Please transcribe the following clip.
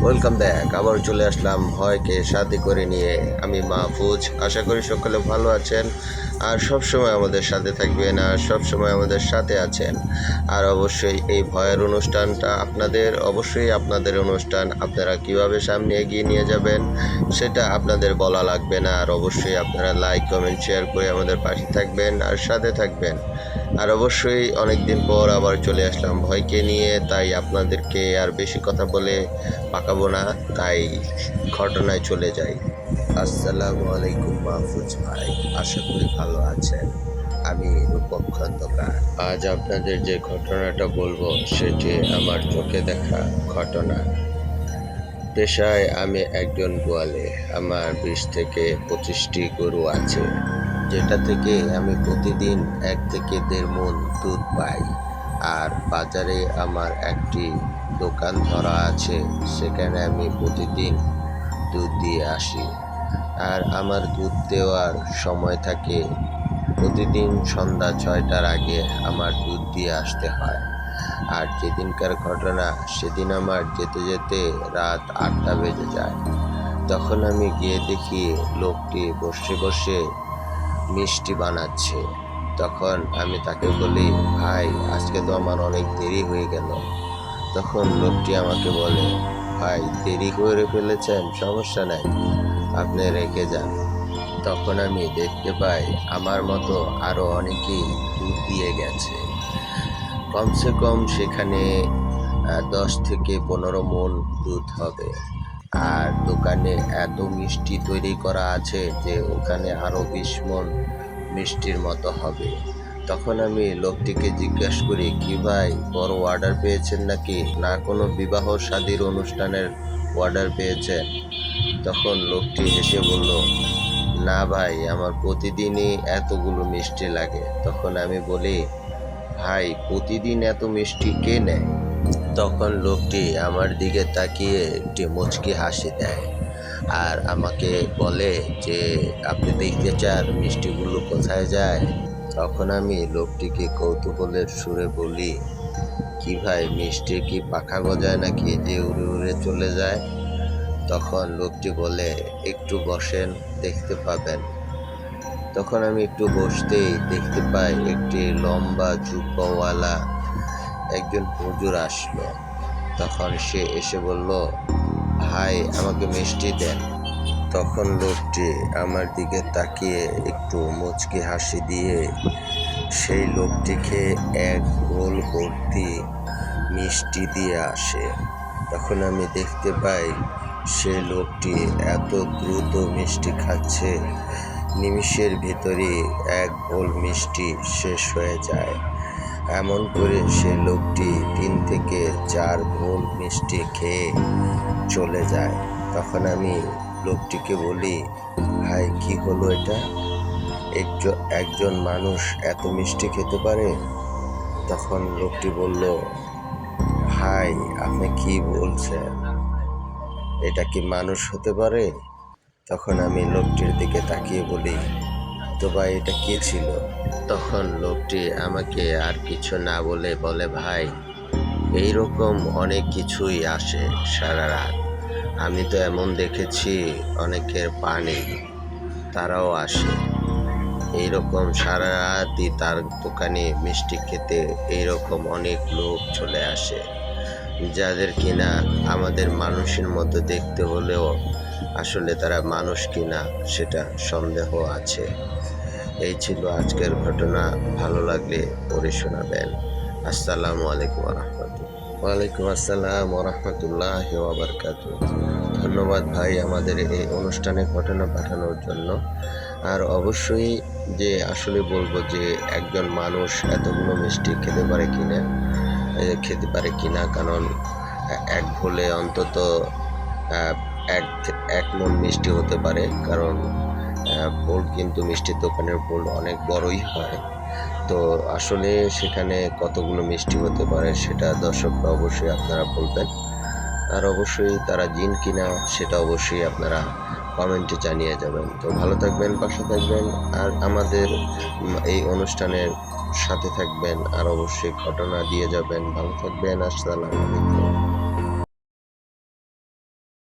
Welcome back. আবার চলে আসলাম ভয়কে সাথে করে নিয়ে। আমি মাহফুজ। আশা করি সকলে ভালো আছেন আর সব সময় আমাদের সাথে থাকবেন আর সব সময় আমাদের সাথে আছেন। আর অবশ্যই এই ভয়ের অনুষ্ঠানটা আপনাদের অনুষ্ঠান। আপনারা কিভাবে সামনে এগিয়ে নিয়ে যাবেন সেটা আপনাদের বলা লাগবে না। আর অবশ্যই আপনারা লাইক কমেন্ট শেয়ার করে আমাদের পাশে থাকবেন আর সাথে থাকবেন। আর অবশ্যই অনেক দিন পর আবার চলে আসলাম ভয়কে নিয়ে, তাই আপনাদেরকে আর বেশি কথা বলে পাকাবো না, তাই ঘটনায় চলে যাই। আসসালামু আলাইকুম মাহফুজ ভাই, আশা করি ভালো আছেন। আমি রূপক খন্দকার। আজ আপনাদের যে ঘটনাটা বলবো সেটি আমার চোখে দেখা ঘটনা। পেশায় আমি একজন গোয়ালে। আমার 20 থেকে 25টি গরু আছে, যেটা থেকে আমি প্রতিদিন 1 থেকে 1.5 মণ দুধ পাই। আর বাজারে আমার একটি দোকান ধরা আছে, সেখানে আমি প্রতিদিন দুধ দিয়ে আসি। আর আমার দুধ দেওয়ার সময় থাকে প্রতিদিন সন্ধ্যা 6টার আগে আমার দুধ দিয়ে আসতে হয়। আর যেদিনকার ঘটনা, সেদিন আমার যেতে যেতে রাত 8টা বেজে যায়। তখন আমি গিয়ে দেখি লোকটি বসে বসে মিষ্টি বানাচ্ছে। তখন আমি তাকে বলি, ভাই আজকে তো আমার অনেক দেরি হয়ে গেল। তখন লোকটি আমাকে বলে, ভাই দেরি করে ফেলেছেন, সমস্যা নাই, আপনি রেখে যান। তখন আমি দেখতে পাই আমার মতো আরো অনেকেই দুধ দিয়ে গেছে। কমসে কম সেখানে 10 থেকে 15 মণ দুধ হবে। আর দোকানে এত মিষ্টি তৈরি করা আছে যে ওখানে আরো 20 মণ মিষ্টির মতো হবে। তখন আমি লোকটিকে জিজ্ঞাসা করি, কি ভাই বড় অর্ডার পেয়েছেন নাকি, না কোনো বিবাহ শাদীর অনুষ্ঠানের অর্ডার পেয়েছেন? তখন লোকটি হেসে বলল, না ভাই, আমার প্রতিদিনই এতগুলো মিষ্টি লাগে। তখন আমি বলি, ভাই প্রতিদিন এত মিষ্টি কে নেয়? তখন লোকটি আমার দিকে তাকিয়ে একটি মুচকি হাসি দেয় আর আমাকে বলে যে, আপনি দেখতে চান মিষ্টিগুলো কোথায় যায়? তখন আমি লোকটিকে কৌতূহলের সুরে বলি, কি ভাই, মিষ্টি কি পাখা গজায় নাকি যে উড়ে উড়ে চলে যায়? তখন লোকটি বলে, একটু বসেন, দেখতে পাবেন। তখন আমি একটু বসতেই দেখতে পাই একটি লম্বা জুব্বাওয়ালা একজন হুজুর আসলো। তখন সে এসে বলল, ভাই আমাকে মিষ্টি দেন। তখন লোকটি আমার দিকে তাকিয়ে একটু মুচকি হাসি দিয়ে সেই লোকটিকে এক গোল ভর্তি মিষ্টি দিয়ে আসে। তখন আমি দেখতে পাই সেই লোকটি এত দ্রুত মিষ্টি খাচ্ছে, নিমিষের ভিতরে এক বোল মিষ্টি শেষ হয়ে যায়। এমন করে সে লোকটি 3 থেকে 4 বোল মিষ্টি খেয়ে চলে যায়। তখন আমি লোকটিকে বলি, ভাই কি হলো এটা? একজন মানুষ এত মিষ্টি খেতে পারে? তখন লোকটি বলল, ভাই আপনি কি বলছেন, এটা কি মানুষ হতে পারে? তখন আমি লোকটির দিকে তাকিয়ে বলি, তো ভাই এটা কি ছিল? তখন লোকটি আমাকে আর কিছু না বলে বলে, ভাই এইরকম অনেক কিছুই আসে সারা রাত। আমি তো এমন দেখেছি অনেকের পা নেই, তারাও আসে এইরকম সারা রাতই তার দোকানে মিষ্টি খেতে। এইরকম অনেক লোক চলে আসে, যাদের কিনা আমাদের মানুষের মতো দেখতে হলেও আসলে তারা মানুষ কিনা সেটা সন্দেহ আছে। এই ছিল আজকের ঘটনা। ভালো লাগলে পড়ে শোনাবেন। আসসালামু আলাইকুম রহমতুল্লাহ। ওয়ালাইকুম আসসালাম রহমতুল্লাহ ওয়াবারকাত। ধন্যবাদ ভাই আমাদের এই অনুষ্ঠানে ঘটনা পাঠানোর জন্য। আর অবশ্যই যে আসলে বলবো যে একজন মানুষ এতগুলো মিষ্টি খেতে পারে কিনা, কারণ এক ভুলে অন্তত এক মণ মিষ্টি হতে পারে, কারণ বোল কিন্তু মিষ্টির দোকানের বোল অনেক বড়ই হয়। তো আসলে সেখানে কতগুলো মিষ্টি হতে পারে সেটা দর্শকরা অবশ্যই আপনারা বলবেন। আর অবশ্যই তারা জিন কিনা সেটা অবশ্যই আপনারা কমেন্টে জানিয়ে যাবেন। তো ভালো থাকবেন, পাশে থাকবেন আর আমাদের এই অনুষ্ঠানের সাথে থাকবেন। আর অবশ্যই ঘটনা দিয়ে যাবেন। ভালো থাকবেন। আসসালামু আলাইকুম।